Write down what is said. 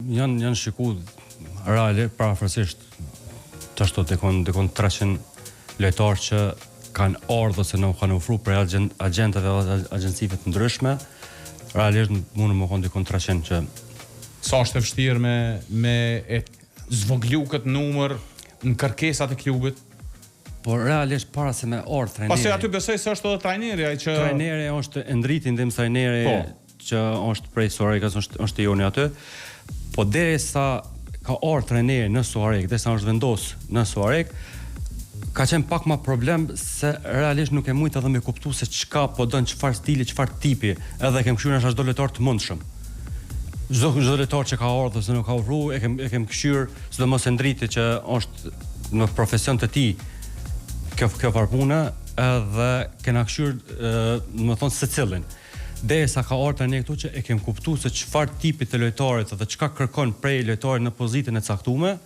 janë shiku reale parafërsisht të ashtu dekon 300 lojtarë që kanë ardhur ose nuk kanë ofruar për agjentave dhe agjencive të ndryshme. Realisht mund të më kon dekon 300 që sa është e vështirë me e zvoglu këtë numër në kërkesat e klubit. Por realisht para se me ardh trajneri. Pasi aty besoj se është edhe trajneri ai që trajneri është e ndritin ndim trajneri që është prej Suarez, është joni aty. Po derisa ka ardhur trajneri në Suarez, derisa është vendos në Suarez, ka qenë pak më problem se realisht nuk e mujt edhe me kuptu se çka po don, çfarë stili, çfarë tipi, edhe kem këshyrë ashtu lojtar të mundshëm. Çdo lojtar që ka ardhur ose nuk ka ofruar, e kem këshyrë, sidomos e ndriti që është në profesion të tij. Kjo farpuna edhe kena këshyrë më thonë secilin. Derisa ka ardhur tani këtu që e kem kuptuar se çfarë tipi të lojtarit dhe çka kërkon prej lojtarit në pozitën e caktuar.